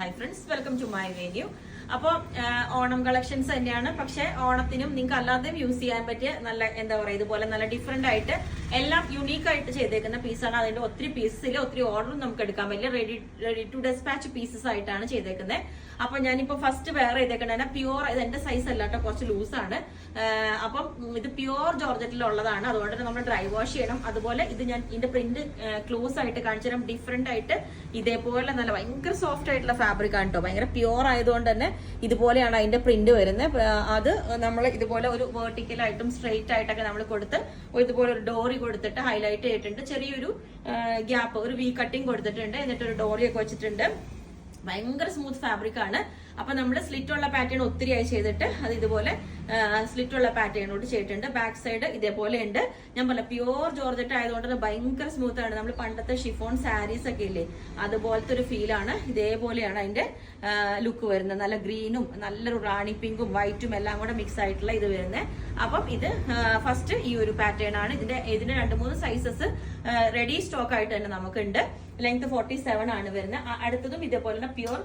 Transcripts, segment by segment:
Hi friends, welcome to my video. അപ്പോൾ Onam collections തന്നെയാണ്. പക്ഷെ ഓണത്തിനും നിങ്ങൾക്ക് അല്ലാതെയും യൂസ് ചെയ്യാൻ പറ്റിയ നല്ല എന്താ പറയുക, ഇതുപോലെ നല്ല ഡിഫറെന്റ് ആയിട്ട് എല്ലാം യുണീക്ക് ആയിട്ട് ചെയ്തേക്കുന്ന പീസാണ്. അതിന്റെ ഒത്തിരി പീസസിൽ ഒത്തിരി ഓർഡറും നമുക്ക് എടുക്കാൻ പറ്റില്ല. റെഡി ടു ഡെസ്പാച്ച് പീസസ് ആയിട്ടാണ് ചെയ്തേക്കുന്നത്. അപ്പൊ ഞാനിപ്പോ ഫസ്റ്റ് വെയർ ചെയ്തേക്കുന്നത് പ്യുവർ, ഇത് എന്റെ സൈസ് അല്ല കേട്ടോ, കുറച്ച് ലൂസാണ്. അപ്പം ഇത് പ്യുവർ ജോർജറ്റിലുള്ളതാണ്. അതുകൊണ്ട് തന്നെ നമ്മൾ ഡ്രൈ വാഷ് ചെയ്യണം. അതുപോലെ ഇത് ഞാൻ ഇതിന്റെ പ്രിന്റ് ക്ലോസ് ആയിട്ട് കാണിച്ചു തരാം. ഡിഫറെന്റ് ആയിട്ട് ഇതേപോലെ നല്ല ഭയങ്കര സോഫ്റ്റ് ആയിട്ടുള്ള ഫാബ്രിക് ആണ് കേട്ടോ. ഭയങ്കര പ്യുവർ ആയതുകൊണ്ട് തന്നെ ഇതുപോലെയാണ് അതിന്റെ പ്രിന്റ് വരുന്നത്. അത് നമ്മൾ ഇതുപോലെ ഒരു വെർട്ടിക്കലായിട്ടും സ്ട്രെയിറ്റ് ആയിട്ടൊക്കെ നമ്മൾ കൊടുത്ത് ഇതുപോലെ ഒരു ഡോറി കൊടുത്തിട്ട് ഹൈലൈറ്റ് ചെയ്തിട്ടുണ്ട്. ചെറിയൊരു ഗ്യാപ്പ്, ഒരു വി കട്ടിങ് കൊടുത്തിട്ടുണ്ട്. എന്നിട്ട് ഒരു ഡോറിയൊക്കെ വെച്ചിട്ടുണ്ട്. ഭയങ്കര സ്മൂത്ത് ഫാബ്രിക് ആണ്. അപ്പൊ നമ്മൾ സ്ലിറ്റ് ഉള്ള പാറ്റേൺ ഒത്തിരിയായി ചെയ്തിട്ട് അത് ഇതുപോലെ സ്ലിറ്റ് ഉള്ള പാറ്റേണോട് ചെയ്തിട്ടുണ്ട്. ബാക്ക് സൈഡ് ഇതേപോലെ ഉണ്ട്. ഞാൻ പറഞ്ഞ പ്യുവർ ജോർജറ്റ് ആയതുകൊണ്ട് ഭയങ്കര സ്മൂത്ത് ആണ്. നമ്മൾ പണ്ടത്തെ ഷിഫോൺ സാരീസ് ഒക്കെ ഇല്ലേ, അതുപോലത്തെ ഒരു ഫീലാണ്. ഇതേപോലെയാണ് അതിന്റെ ലുക്ക് വരുന്നത്. നല്ല ഗ്രീനും നല്ലൊരു റാണി പിങ്കും വൈറ്റും എല്ലാം കൂടെ മിക്സ് ആയിട്ടുള്ള ഇത് വരുന്നത്. അപ്പം ഇത് ഫസ്റ്റ് ഈ ഒരു പാറ്റേൺ ആണ്. ഇതിന്റെ 2-3 സൈസസ് റെഡി സ്റ്റോക്ക് ആയിട്ട് തന്നെ നമുക്കുണ്ട്. ലെങ്ത് 47 ആണ് വരുന്നത്. അടുത്തതും ഇതേപോലെ പ്യുവർ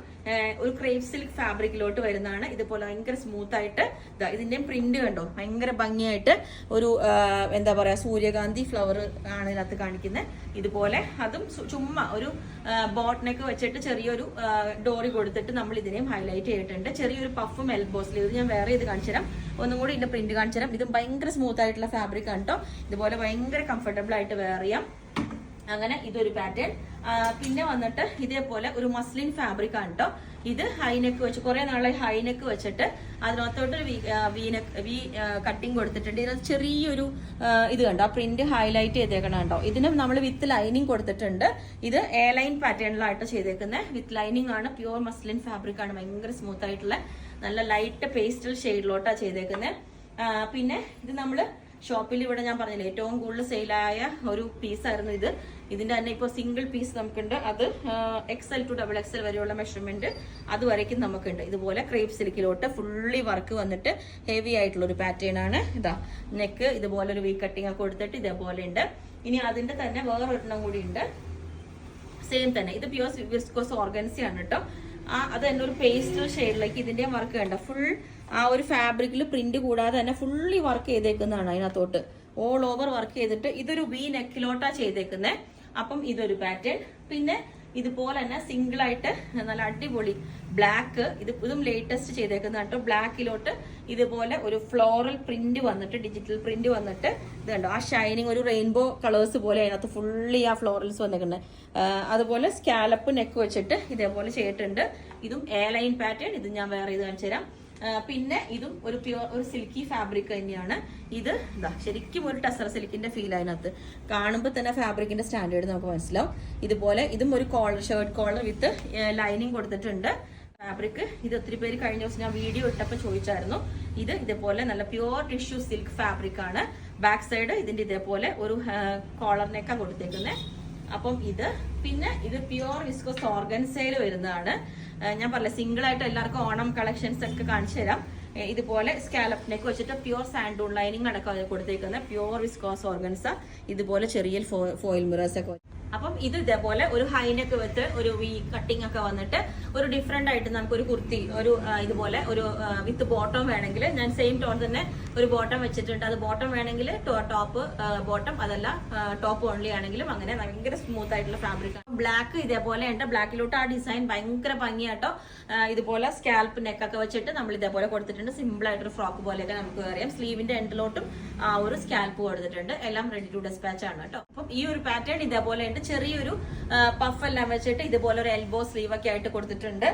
ഒരു ക്രേപ്പ് സിൽക്ക് ഫാബ്രിക്കിലോട്ട് വരുന്നതാണ്. ഇതുപോലെ ഭയങ്കര സ്മൂത്ത് ആയിട്ട് ഇതിന്റെയും പ്രിന്റ് കണ്ടോ, ഭയങ്കര ഭംഗിയായിട്ട് ഒരു എന്താ പറയാ, സൂര്യകാന്തി ഫ്ലവർ ആണ് ഇതിനകത്ത് കാണിക്കുന്നത്. ഇതുപോലെ അതും ചുമ്മാ ഒരു ബോട്ട് നെക്ക് വെച്ചിട്ട് ചെറിയൊരു ഡോറി കൊടുത്തിട്ട് നമ്മൾ ഇതിനെയും ഹൈലൈറ്റ് ചെയ്തിട്ടുണ്ട്. ചെറിയൊരു പഫും എൽബോ സ്ലീവ് ഞാൻ വേറെ ഇത് കാണിച്ചു തരാം. ഒന്നും കൂടി ഇതിന്റെ പ്രിന്റ് കാണിച്ചു തരാം. ഇതും ഭയങ്കര സ്മൂത്ത് ആയിട്ടുള്ള ഫാബ്രിക് ആണ് കേട്ടോ. ഇതുപോലെ ഭയങ്കര കംഫർട്ടബിൾ ആയിട്ട് വെയർ ചെയ്യാം. അങ്ങനെ ഇതൊരു പാറ്റേൺ. പിന്നെ വന്നിട്ട് ഇതേപോലെ ഒരു മസ്ലിൻ ഫാബ്രിക് ആണ് കേട്ടോ. ഇത് ഹൈനെക്ക് വെച്ച് കുറെ നാളെ ഹൈനെക്ക് വെച്ചിട്ട് അതിനകത്തോട്ട് വി കട്ടിങ് കൊടുത്തിട്ടുണ്ട്. ഇതിനകത്ത് ചെറിയൊരു ഇത് കണ്ടോ, ആ പ്രിന്റ് ഹൈലൈറ്റ് ചെയ്തേക്കണം കേട്ടോ. ഇതിന് നമ്മൾ വിത്ത് ലൈനിങ് കൊടുത്തിട്ടുണ്ട്. ഇത് എ ലൈൻ പാറ്റേണിലായിട്ട് ചെയ്തേക്കുന്നത്. വിത്ത് ലൈനിങ് ആണ്. പ്യുവർ മസ്ലിൻ ഫാബ്രിക് ആണ്. ഭയങ്കര സ്മൂത്ത് ആയിട്ടുള്ള നല്ല ലൈറ്റ് പേസ്റ്റൽ ഷെയ്ഡിലോട്ടാണ് ചെയ്തേക്കുന്നത്. പിന്നെ ഇത് നമ്മള് ഷോപ്പിൽ ഇവിടെ ഞാൻ പറഞ്ഞില്ലേ ഏറ്റവും കൂടുതൽ സെയിലായ ഒരു പീസായിരുന്നു ഇത്. ഇതിന്റെ തന്നെ ഇപ്പോൾ സിംഗിൾ പീസ് നമുക്കുണ്ട്. അത് XL to XXL വരെയുള്ള മെഷർമെന്റ് അതുവരേക്കും നമുക്കുണ്ട്. ഇതുപോലെ ക്രേപ്പ് സിൽക്കിലോട്ട് ഫുള്ളി വർക്ക് വന്നിട്ട് ഹെവി ആയിട്ടുള്ള ഒരു പാറ്റേൺ ആണ്. ഇതാ നെക്ക് ഇതുപോലെ ഒരു വി കട്ടിങ് ഒക്കെ കൊടുത്തിട്ട് ഇതേപോലെ ഉണ്ട്. ഇനി അതിന്റെ തന്നെ വേറൊരെണ്ണം കൂടി ഉണ്ട്, സെയിം തന്നെ. ഇത് പ്യുവർ വിസ്കോസ് ഓർഗൻസി ആണ് കേട്ടോ. അത് തന്നെ ഒരു പേസ്റ്റൽ ഷെയ്ഡിലേക്ക് ഇതിന്റെ വർക്ക് കണ്ട ഫുൾ ആ ഒരു ഫാബ്രിക്കിൽ പ്രിന്റ് കൂടാതെ തന്നെ ഫുള്ളി വർക്ക് ചെയ്തേക്കുന്നതാണ്. അതിനകത്തോട്ട് ഓൾ ഓവർ വർക്ക് ചെയ്തിട്ട് ഇതൊരു വി നെക്കിലോട്ടാ ചെയ്തേക്കുന്നത്. അപ്പം ഇതൊരു പാറ്റേൺ. പിന്നെ ഇതുപോലെ തന്നെ സിംഗിൾ ആയിട്ട് നല്ല അടിപൊളി ബ്ലാക്ക്, ഇതും ലേറ്റസ്റ്റ് ചെയ്തേക്കുന്ന കേട്ടോ. ബ്ലാക്കിലോട്ട് ഇതുപോലെ ഒരു ഫ്ലോറൽ പ്രിന്റ് വന്നിട്ട്, ഡിജിറ്റൽ പ്രിന്റ് വന്നിട്ട് ഇത് കണ്ടോ, ആ ഷൈനിങ് ഒരു റെയിൻബോ കളേഴ്സ് പോലെ അതിനകത്ത് ഫുള്ളി ആ ഫ്ലോറൽസ് വന്നേക്കുന്നത്. അതുപോലെ സ്കാലപ്പ് നെക്ക് വെച്ചിട്ട് ഇതേപോലെ ചെയ്തിട്ടുണ്ട്. ഇതും എ ലൈൻ പാറ്റേൺ. ഇത് ഞാൻ വേറെ ഇത് കാണിച്ചു തരാം. പിന്നെ ഇതും ഒരു പ്യുവർ ഒരു സിൽക്കി ഫാബ്രിക് തന്നെയാണ്. ഇത് ഇതാ ശരിക്കും ഒരു ടസർ സിൽക്കിന്റെ ഫീൽ അതിനകത്ത് കാണുമ്പോൾ തന്നെ ഫാബ്രിക്കിന്റെ സ്റ്റാൻഡേർഡ് നമുക്ക് മനസ്സിലാവും. ഇതുപോലെ ഇതും ഒരു collar, shirt collar with lining കൊടുത്തിട്ടുണ്ട്. ഫാബ്രിക് ഇത് ഒത്തിരി പേര് കഴിഞ്ഞ ദിവസം ഞാൻ വീഡിയോ ഇട്ടപ്പോൾ ചോദിച്ചായിരുന്നു. ഇത് ഇതേപോലെ നല്ല പ്യുവർ ടിഷ്യൂ സിൽക്ക് ഫാബ്രിക് ആണ്. ബാക്ക് സൈഡ് ഇതിന്റെ ഇതേപോലെ ഒരു കോളർ നെക്കാ കൊടുത്തേക്കുന്നത്. അപ്പം ഇത് പിന്നെ ഇത് പ്യുവർ വിസ്കോസ് ഓർഗൻസയിൽ വരുന്നതാണ്. ഞാൻ പറഞ്ഞ സിംഗിൾ ആയിട്ട് എല്ലാവർക്കും ഓണം കളക്ഷൻസ് ഒക്കെ കാണിച്ചു തരാം. ഇതുപോലെ സ്കാലപ്പ് നെക്ക് വെച്ചിട്ട് പ്യുവർ സാൻഡൂൺ ലൈനിങ് അടക്കം കൊടുത്തേക്കുന്ന പ്യുവർ വിസ്കോസ് ഓർഗൻസ. ഇതുപോലെ ചെറിയ ഫോയിൽ മിറേഴ്സ് ഒക്കെ. അപ്പം ഇത് ഇതേപോലെ ഒരു ഹൈനെക്ക് വെച്ച് ഒരു വി കട്ടിങ് ഒക്കെ വന്നിട്ട് ഒരു ഡിഫറെന്റ് ആയിട്ട് നമുക്കൊരു കുർത്തി ഒരു ഇതുപോലെ ഒരു വിത്ത് ബോട്ടം വേണമെങ്കിൽ ഞാൻ സെയിം ടോൺ തന്നെ ഒരു ബോട്ടം വെച്ചിട്ടുണ്ട്. അത് ബോട്ടം വേണമെങ്കിൽ ടോപ്പ് ബോട്ടം, അതല്ല ടോപ്പ് ഓൺലി ആണെങ്കിലും അങ്ങനെ ഭയങ്കര സ്മൂത്ത് ആയിട്ടുള്ള ഫാബ്രിക്. ബ്ലാക്ക് ഇതേപോലെ ഉണ്ട്. ബ്ലാക്കിലോട്ട് ആ ഡിസൈൻ ഭയങ്കര ഭംഗിയാട്ടോ. ഇതുപോലെ സ്കാൽപ്പ് നെക്കൊക്കെ വെച്ചിട്ട് നമ്മൾ ഇതേപോലെ കൊടുത്തിട്ടുണ്ട്. സിമ്പിൾ ആയിട്ടൊരു ഫ്രോക്ക് പോലെയൊക്കെ നമുക്ക് അറിയാം. സ്ലീവിന്റെ എൻഡിലോട്ടും ആ ഒരു സ്കാൽപ്പ് കൊടുത്തിട്ടുണ്ട്. എല്ലാം റെഡി ടു ഡെസ്പാച്ച് ആണ് കേട്ടോ. അപ്പം ഈ ഒരു പാറ്റേൺ ഇതേപോലെ ഉണ്ട്. ചെറിയൊരു പഫ് എല്ലാം വെച്ചിട്ട് ഇതുപോലെ ഒരു എൽബോ സ്ലീവ് ഒക്കെ ആയിട്ട് കൊടുത്തിട്ടുണ്ട്.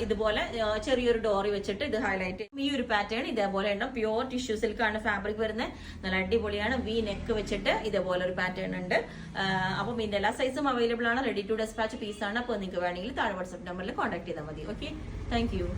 ഇതുപോലെ ചെറിയൊരു ഡോറി വെച്ചിട്ട് ഇത് ഹൈലൈറ്റ്. ഈ ഒരു പാറ്റേൺ ഇതേപോലെ ഉണ്ട്. പ്യുവർ ടിഷ്യൂ സിൽക്ക് ആണ് ഫാബ്രിക് വരുന്നത്. നല്ല അടിപൊളിയാണ്. വി നെക്ക് വെച്ചിട്ട് ഇതേപോലെ ഒരു പാറ്റേൺ ഉണ്ട്. അപ്പം ഇതിന്റെ എല്ലാ സൈസും അവൈലബിൾ ആണ്. റെഡി ടു ഡെസ്പാച്ച് പീസ് ആണ്. അപ്പോൾ നിങ്ങൾക്ക് വേണമെങ്കിൽ താഴെ വാട്സ്ആപ്പ് നമ്പറിൽ കോൺടാക്ട് ചെയ്താൽ മതി. Okay, thank you.